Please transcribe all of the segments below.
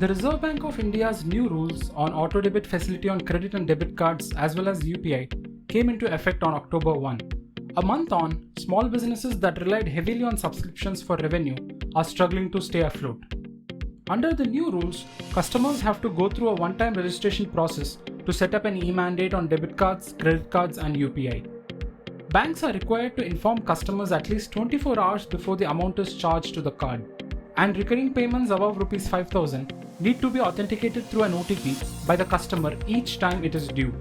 The Reserve Bank of India's new rules on auto debit facility on credit and debit cards as well as UPI came into effect on October 1. A month on, small businesses that relied heavily on subscriptions for revenue are struggling to stay afloat. Under the new rules, customers have to go through a one-time registration process to set up an e-mandate on debit cards, credit cards and UPI. Banks are required to inform customers at least 24 hours before the amount is charged to the card. And recurring payments above Rs 5,000 need to be authenticated through an OTP by the customer each time it is due.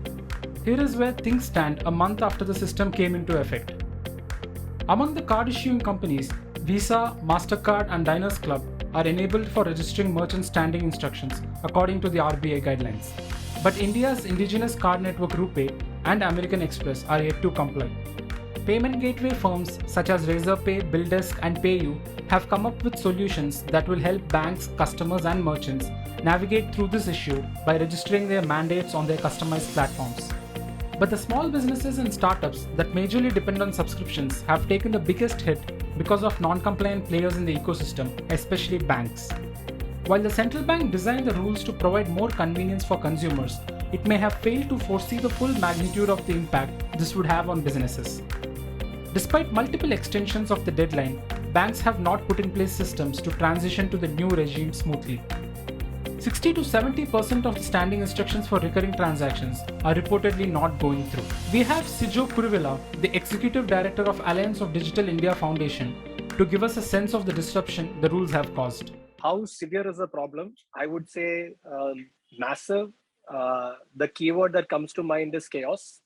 Here is where things stand a month after the system came into effect. Among the card issuing companies, Visa, MasterCard and Diners Club are enabled for registering merchant standing instructions according to the RBI guidelines. But India's indigenous card network RuPay and American Express are yet to comply. Payment gateway firms such as Razorpay, BillDesk and PayU have come up with solutions that will help banks, customers and merchants navigate through this issue by registering their mandates on their customized platforms. But the small businesses and startups that majorly depend on subscriptions have taken the biggest hit because of non-compliant players in the ecosystem, especially banks. While the central bank designed the rules to provide more convenience for consumers, it may have failed to foresee the full magnitude of the impact this would have on businesses. Despite multiple extensions of the deadline, banks have not put in place systems to transition to the new regime smoothly. 60 to 70% of the standing instructions for recurring transactions are reportedly not going through. We have Sijo Kuruvilla, the Executive Director of Alliance of Digital India Foundation, to give us a sense of the disruption the rules have caused. How severe is the problem? I would say massive. The keyword that comes to mind is chaos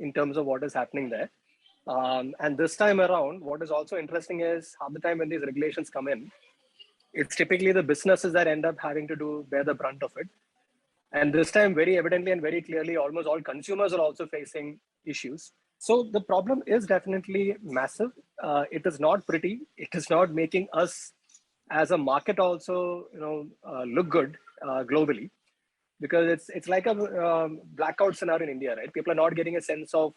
in terms of what is happening there. And this time around, what is also interesting is half the time when these regulations come in, it's typically the businesses that end up having to bear the brunt of it. And this time, very evidently and very clearly, almost all consumers are also facing issues. So the problem is definitely massive. It is not pretty. It is not making us as a market also, look good globally, because it's like a blackout scenario in India, right? People are not getting a sense of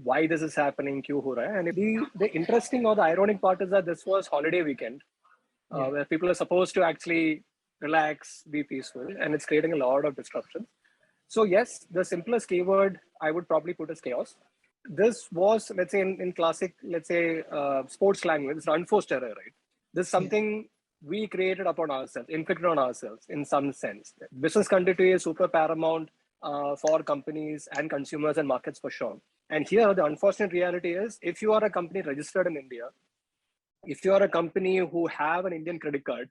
why this is happening, kyun ho raha hai. And the interesting or the ironic part is that this was holiday weekend, where people are supposed to actually relax, be peaceful, and it's creating a lot of disruptions. So yes, the simplest keyword I would probably put is chaos. This was, let's say in classic, sports language, it's unforced error, right? This is something we created upon ourselves, inflicted on ourselves in some sense. Business continuity is super paramount for companies and consumers and markets for sure. And here, the unfortunate reality is, if you are a company registered in India, if you are a company who have an Indian credit card,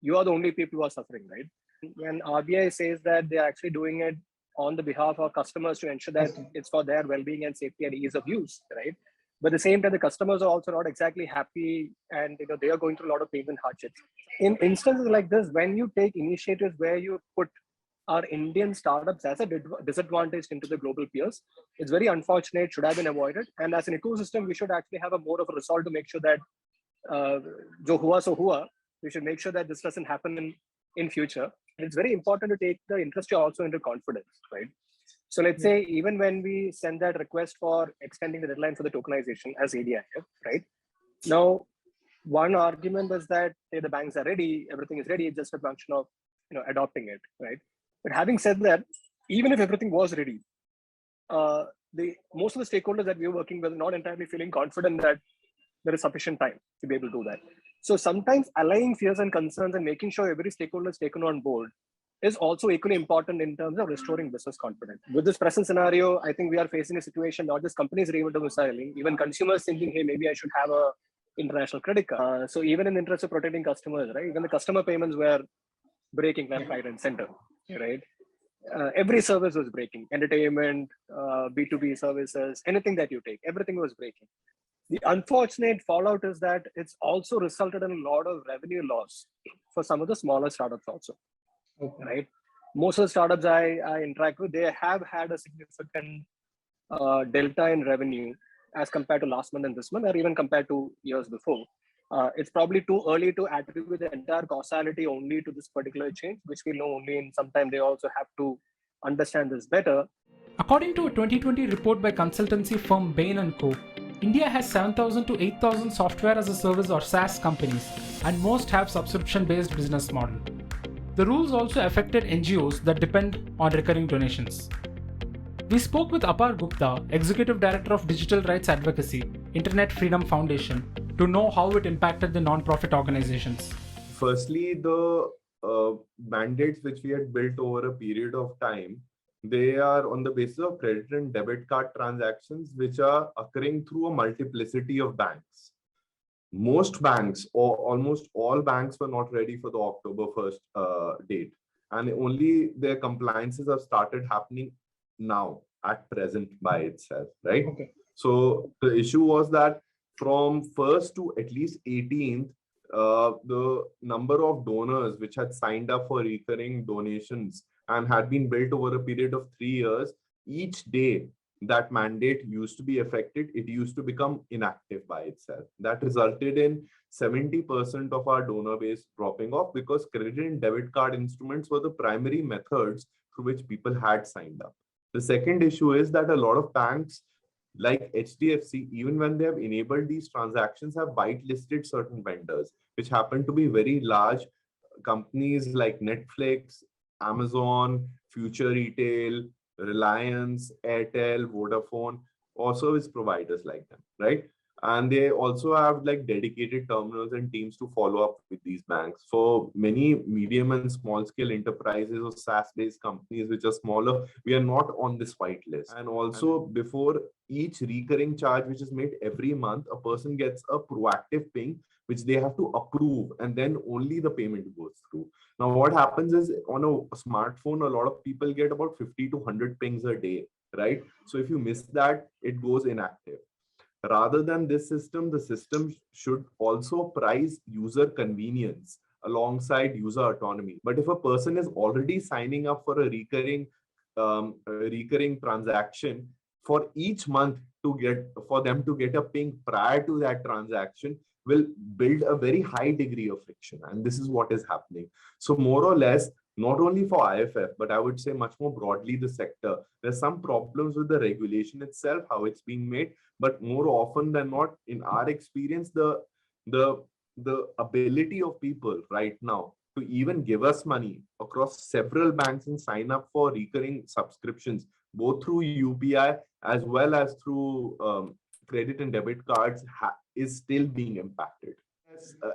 you are the only people who are suffering, right? When RBI says that they're actually doing it on the behalf of customers to ensure that it's for their well-being and safety and ease of use, right? But at the same time, the customers are also not exactly happy, and they are going through a lot of pain and hardships. In instances like this, when you take initiatives where you put our Indian startups as a disadvantage into the global peers, it's very unfortunate, should have been avoided. And as an ecosystem, we should actually have a more of a resolve to make sure that jo hua so hua, we should make sure that this doesn't happen in future. And it's very important to take the industry also into confidence, right? So let's say even when we send that request for extending the deadline for the tokenization as ADIF, right? Now, one argument is that the banks are ready, everything is ready, it's just a function of adopting it, right? But having said that, even if everything was ready, most of the stakeholders that we are working with are not entirely feeling confident that there is sufficient time to be able to do that. So sometimes allaying fears and concerns and making sure every stakeholder is taken on board is also equally important in terms of restoring business confidence. With this present scenario, I think we are facing a situation, not just companies re-domiciling, even consumers thinking, hey, maybe I should have a international credit card. So even in the interest of protecting customers, right? Even the customer payments were breaking left, right, and center, right? Every service was breaking. Entertainment, B2B services, anything that you take, everything was breaking. The unfortunate fallout is that it's also resulted in a lot of revenue loss for some of the smaller startups also, right? Most of the startups I interact with, they have had a significant delta in revenue as compared to last month and this month, or even compared to years before. It's probably too early to attribute the entire causality only to this particular change, which we know only in some time. They also have to understand this better. According to a 2020 report by consultancy firm Bain & Co., India has 7,000 to 8,000 software as a service or SaaS companies, and most have subscription-based business model. The rules also affected NGOs that depend on recurring donations. We spoke with Apar Gupta, Executive Director of Digital Rights Advocacy, Internet Freedom Foundation, to know how it impacted the non-profit organizations. Firstly, the mandates which we had built over a period of time, they are on the basis of credit and debit card transactions which are occurring through a multiplicity of banks. Most banks, or almost all banks, were not ready for the October 1st date, and only their compliances have started happening now at present by itself, right? Okay. So the issue was that from 1st to at least 18th, the number of donors which had signed up for recurring donations and had been built over a period of 3 years, each day that mandate used to be affected, it used to become inactive by itself. That resulted in 70% of our donor base dropping off because credit and debit card instruments were the primary methods through which people had signed up. The second issue is that a lot of banks like HDFC, even when they have enabled these transactions, have whitelisted certain vendors, which happen to be very large companies like Netflix, Amazon, Future Retail, Reliance, Airtel, Vodafone, or service providers like them, right? And they also have like dedicated terminals and teams to follow up with these banks. For many medium and small scale enterprises or SaaS-based companies which are smaller, we are not on this whitelist. And also, before each recurring charge which is made every month, a person gets a proactive ping which they have to approve, and then only the payment goes through. Now, what happens is on a smartphone, a lot of people get about 50 to 100 pings a day, right? So if you miss that, it goes inactive. Rather than this system, the system should also price user convenience alongside user autonomy. But if a person is already signing up for a recurring transaction, for each month for them to get a ping prior to that transaction will build a very high degree of friction. And this is what is happening. So more or less, not only for IFF, but I would say much more broadly the sector, there's some problems with the regulation itself, how it's being made, but more often than not, in our experience, the ability of people right now to even give us money across several banks and sign up for recurring subscriptions, both through UPI as well as through credit and debit cards, is still being impacted.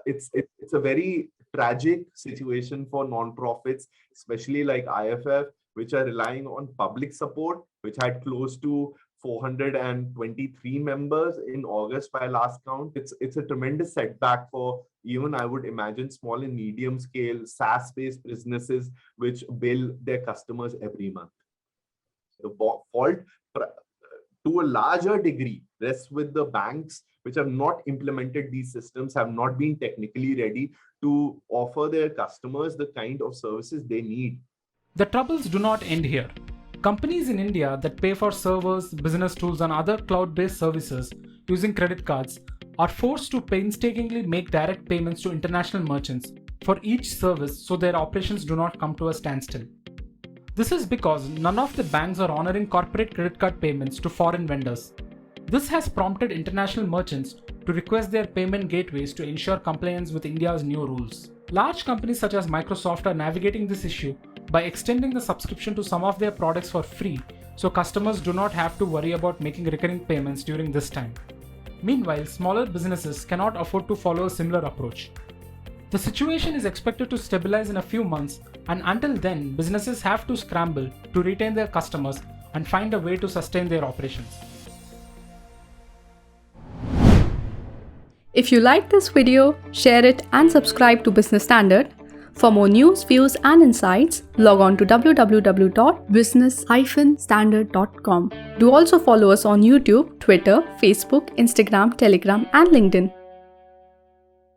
It's a very tragic situation for non-profits, especially like IFF, which are relying on public support, which had close to 423 members in August by last count. It's a tremendous setback for even, I would imagine, small and medium scale SaaS-based businesses which bill their customers every month. The fault, to a larger degree, rests with the banks which have not implemented these systems, have not been technically ready to offer their customers the kind of services they need. The troubles do not end here. Companies in India that pay for servers, business tools, and other cloud-based services using credit cards are forced to painstakingly make direct payments to international merchants for each service so their operations do not come to a standstill. This is because none of the banks are honoring corporate credit card payments to foreign vendors. This has prompted international merchants to request their payment gateways to ensure compliance with India's new rules. Large companies such as Microsoft are navigating this issue by extending the subscription to some of their products for free, so customers do not have to worry about making recurring payments during this time. Meanwhile, smaller businesses cannot afford to follow a similar approach. The situation is expected to stabilize in a few months, and until then, businesses have to scramble to retain their customers and find a way to sustain their operations. If you like this video, share it and subscribe to Business Standard. For more news, views and insights, log on to www.business-standard.com. Do also follow us on YouTube, Twitter, Facebook, Instagram, Telegram and LinkedIn.